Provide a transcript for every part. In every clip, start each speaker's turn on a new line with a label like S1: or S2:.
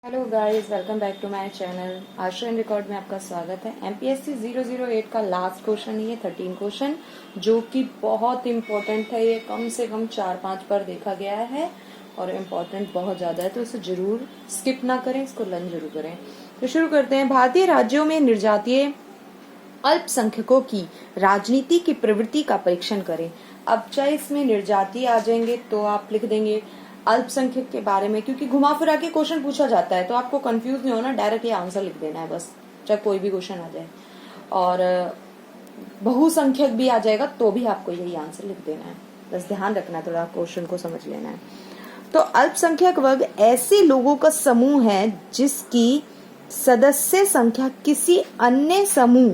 S1: Hello guys, welcome back to my channel. Asha in record में आपका स्वागत है। एमपीएससी 008 का लास्ट क्वेश्चन है ये 13 क्वेश्चन, जो कि बहुत इम्पोर्टेंट है। ये कम से कम 4-5 पर देखा गया है और इम्पोर्टेंट बहुत ज्यादा है, तो इसे जरूर स्किप ना करें, इसको लर्न जरूर करें। तो शुरू करते हैं। भारतीय राज्यों में निर्जातीय अल्पसंख्यकों की राजनीति की प्रवृत्ति का परीक्षण करें। अब चाहे इसमें निर्जातीय आ जाएंगे तो आप लिख देंगे अल्पसंख्यक के बारे में, क्योंकि घुमा फिरा के क्वेश्चन पूछा जाता है तो आपको कंफ्यूज नहीं होना, डायरेक्ट ये आंसर लिख देना है बस, चाहे कोई भी क्वेश्चन आ जाए। और बहुसंख्यक भी आ जाएगा तो भी आपको यही आंसर लिख देना है, बस ध्यान रखना है, थोड़ा क्वेश्चन को समझ लेना है। तो अल्पसंख्यक वर्ग ऐसे लोगों का समूह है जिसकी सदस्य संख्या किसी अन्य समूह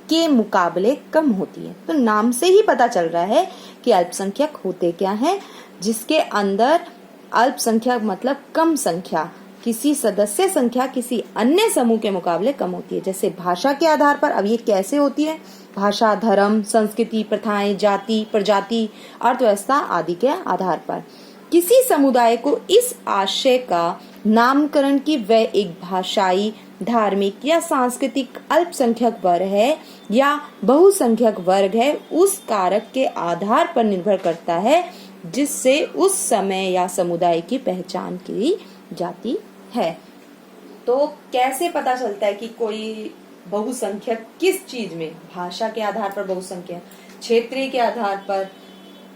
S1: के मुकाबले कम होती है। तो नाम से ही पता चल रहा है कि अल्पसंख्यक होते क्या हैं, जिसके अंदर अल्पसंख्यक मतलब कम संख्या, किसी सदस्य संख्या किसी अन्य समूह के मुकाबले कम होती है। जैसे भाषा के आधार पर, अब ये कैसे होती है? भाषा, धर्म, संस्कृति, प्रथाएं, जाति, प्रजाति, अर्थव्यवस्था आदि के आधार पर किसी समुदाय को इस आशय का नामकरण कि वह एक भाषाई, धार्मिक या सांस्कृतिक अल्पसंख्यक वर्ग है या बहुसंख्यक वर्ग है, उस कारक के आधार पर निर्भर करता है जिससे उस समय या समुदाय की पहचान की जाती है। तो कैसे पता चलता है कि कोई बहुसंख्यक किस चीज में? भाषा के आधार पर बहुसंख्यक, क्षेत्रीय के आधार पर,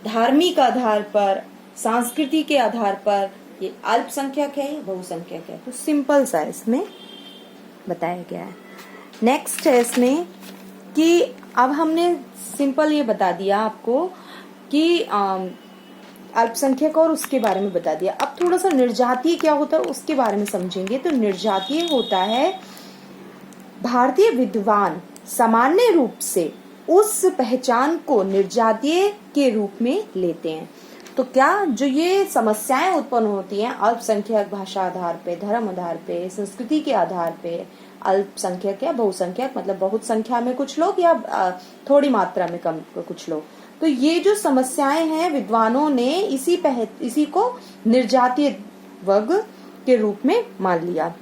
S1: धार्मिक आधार पर, संस्कृति के आधार पर ये अल्पसंख्यक है या बहुसंख्यक है। तो सिंपल सा इसमें बताया गया है। नेक्स्ट है इसमें कि अब हमने सिंपल ये बता दिया आपको कि अल्पसंख्यक और उसके बारे में बता दिया। अब थोड़ा सा निर्जातीय क्या होता है उसके बारे में समझेंगे। तो निर्जातीय होता है भारतीय विद्वान सामान्य रूप से उस पहचान को निर्जातीय के रूप में लेते हैं। तो क्या जो ये समस्याएं उत्पन्न होती हैं अल्पसंख्यक भाषा आधार पे, धर्म आधार पे, संस्कृति के आधार पे, अल्पसंख्यक या बहुसंख्यक मतलब बहुत संख्या में कुछ लोग या थोड़ी मात्रा में कम कुछ लोग, तो ये जो समस्याएं हैं विद्वानों ने इसी को निर्जातीय वर्ग के रूप में मान लिया,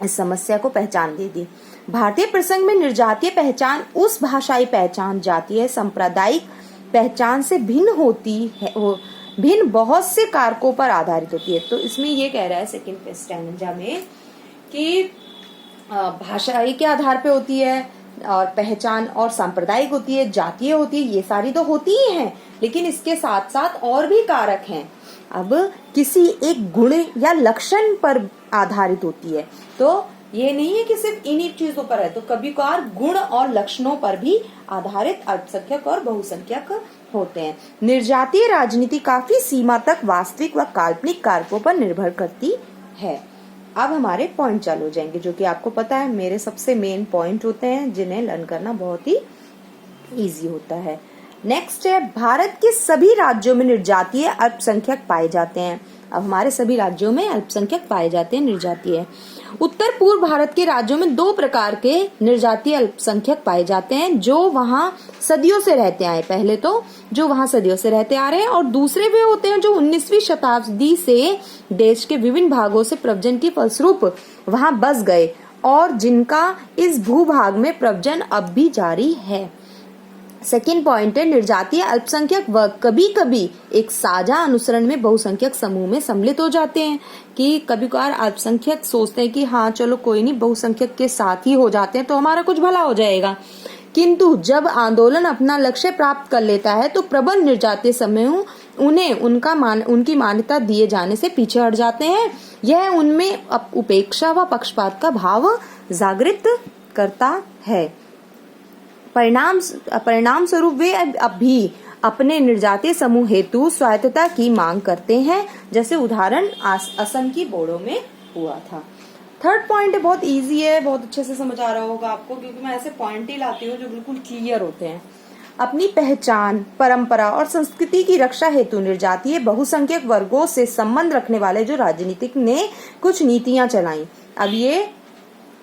S1: इस समस्या को पहचान दे दी। भारतीय प्रसंग में निर्जातीय पहचान उस भाषाई पहचान, जातीय सांप्रदायिक पहचान से भिन्न होती है, भिन्न बहुत से कारकों पर आधारित होती है। तो इसमें ये कह रहा है सेकंड स्टैंजा में कि भाषाई के आधार पे होती है और पहचान, और सांप्रदायिक होती है, जातीय होती है, ये सारी तो होती ही हैं, लेकिन इसके साथ साथ और भी कारक हैं। अब किसी एक गुण या लक्षण पर आधारित होती है, तो ये नहीं है कि सिर्फ इन्हीं चीजों पर है, तो कभी कभार गुण और लक्षणों पर भी आधारित अल्पसंख्यक और बहुसंख्यक होते हैं। निर्जातीय राजनीति काफी सीमा तक वास्तविक व काल्पनिक कारकों पर निर्भर करती है। अब हमारे पॉइंट चालू हो जाएंगे, जो कि आपको पता है मेरे सबसे मेन पॉइंट होते हैं, जिन्हें लर्न करना बहुत ही इजी होता है। नेक्स्ट है भारत के सभी राज्यों में निर्जातीय अल्पसंख्यक पाए जाते हैं। अब हमारे सभी राज्यों में अल्पसंख्यक पाए जाते हैं निर्जातीय। उत्तर पूर्व भारत के राज्यों में दो प्रकार के निर्जातीय अल्पसंख्यक पाए जाते हैं, जो वहां सदियों से रहते आए। पहले तो जो वहां सदियों से रहते आ रहे हैं, और दूसरे वे होते हैं जो 19वीं शताब्दी से देश के विभिन्न भागों से प्रव्रजन के फलस्वरूप वहां बस गए और जिनका इस भूभाग में प्रव्रजन अब भी जारी है। सेकेंड पॉइंट है निर्जातीय अल्पसंख्यक वर्ग कभी कभी एक साझा अनुसरण में बहुसंख्यक समूह में सम्मिलित हो जाते हैं। कि कभी कभार अल्पसंख्यक सोचते हैं कि हाँ चलो कोई नहीं, बहुसंख्यक के साथ ही हो जाते हैं तो हमारा कुछ भला हो जाएगा, किंतु जब आंदोलन अपना लक्ष्य प्राप्त कर लेता है तो प्रबल निर्जातीय समूह उन्हें उनकी मान्यता दिए जाने से पीछे हट जाते हैं। यह उनमें उपेक्षा व पक्षपात का भाव जागृत करता है। परिणाम स्वरूप वे अब भी अपने निर्जातीय समूह हेतु स्वायत्तता की मांग करते हैं, जैसे उदाहरण असम की बोडो में हुआ था। थर्ड पॉइंट बहुत इजी है, बहुत अच्छे से समझ आ रहा होगा आपको, क्योंकि मैं ऐसे पॉइंट ही लाती हूँ जो बिल्कुल क्लियर होते हैं। अपनी पहचान, परंपरा और संस्कृति की रक्षा हेतु निर्जातीय बहुसंख्यक वर्गों से संबंध रखने वाले जो राजनीतिक ने कुछ नीतियां चलाई। अब ये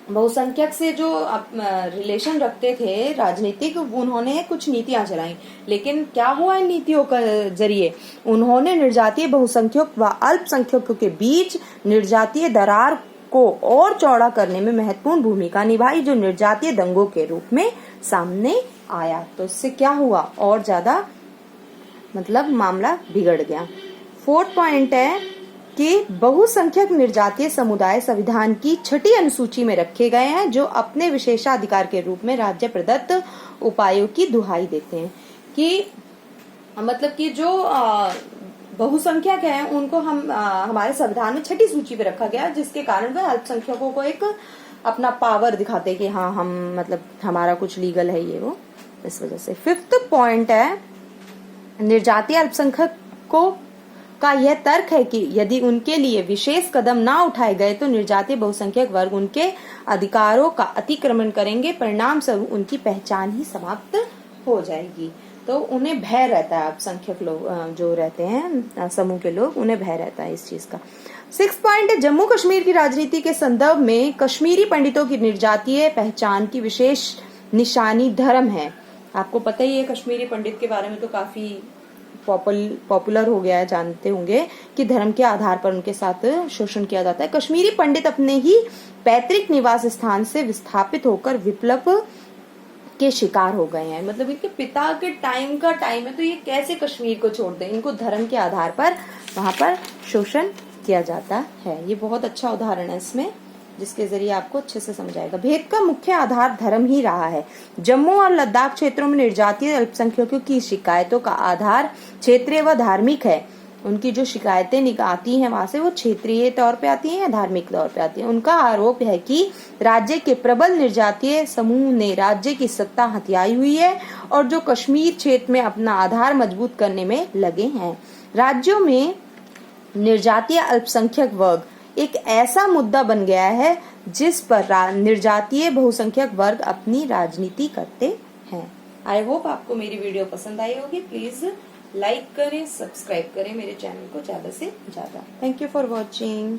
S1: बहुसंख्यक से जो रिलेशन रखते थे राजनीतिक, उन्होंने कुछ नीतियां चलाई, लेकिन क्या हुआ इन नीतियों के जरिए? उन्होंने निर्जातीय बहुसंख्यक व अल्पसंख्यकों के बीच निर्जातीय दरार को और चौड़ा करने में महत्वपूर्ण भूमिका निभाई, जो निर्जातीय दंगों के रूप में सामने आया। तो इससे क्या हुआ? और ज्यादा मतलब मामला बिगड़ गया। फोर्थ पॉइंट है कि बहुसंख्यक निर्जातीय समुदाय संविधान की 6ठी अनुसूची में रखे गए हैं, जो अपने विशेषाधिकार के रूप में राज्य प्रदत्त उपायों की दुहाई देते हैं। कि मतलब कि जो बहुसंख्यक हैं उनको हमारे संविधान में 6ठी सूची पे रखा गया, जिसके कारण वह अल्पसंख्यकों को एक अपना पावर दिखाते कि हाँ हम मतलब हमारा कुछ लीगल है ये वो, इस वजह से। फिफ्थ पॉइंट है निर्जातीय अल्पसंख्यकों का यह तर्क है कि यदि उनके लिए विशेष कदम ना उठाए गए तो निर्जातीय बहुसंख्यक वर्ग उनके अधिकारों का अतिक्रमण करेंगे, परिणाम स्वरूप उनकी पहचान ही समाप्त हो जाएगी। तो उन्हें भय रहता है, अल्पसंख्यक लोग जो रहते हैं समूह के लोग, उन्हें भय रहता है इस चीज का। 6 पॉइंट है जम्मू कश्मीर की राजनीति के संदर्भ में कश्मीरी पंडितों की निर्जातीय पहचान की विशेष निशानी धर्म है। आपको पता ही है कश्मीरी पंडित के बारे में, तो काफी पॉपुलर हो गया है, जानते होंगे कि धर्म के आधार पर उनके साथ शोषण किया जाता है। कश्मीरी पंडित अपने ही पैतृक निवास स्थान से विस्थापित होकर विप्लव के शिकार हो गए हैं। मतलब इनके पिता के टाइम का टाइम है, तो ये कैसे कश्मीर को छोड़ दें? इनको धर्म के आधार पर वहां पर शोषण किया जाता है। ये बहुत अच्छा उदाहरण है इसमें, जिसके जरिए आपको अच्छे से समझाएगा। भेद का मुख्य आधार धर्म ही रहा है। जम्मू और लद्दाख क्षेत्रों में निर्जातीय अल्पसंख्यकों की शिकायतों का आधार क्षेत्रीय व धार्मिक है। उनकी जो शिकायतें आती हैं वहां से, वो क्षेत्रीय तौर पे आती हैं या धार्मिक तौर पे आती हैं। उनका आरोप है कि राज्य के प्रबल निर्जातीय समूह ने राज्य की सत्ता हथियाई हुई है और जो कश्मीर क्षेत्र में अपना आधार मजबूत करने में लगे हैं। राज्यों में निर्जातीय अल्पसंख्यक वर्ग एक ऐसा मुद्दा बन गया है जिस पर निर्जातीय बहुसंख्यक वर्ग अपनी राजनीति करते हैं। आई होप आपको मेरी वीडियो पसंद आई होगी। प्लीज लाइक करें, सब्सक्राइब करें मेरे चैनल को ज्यादा से ज्यादा। Thank you for watching.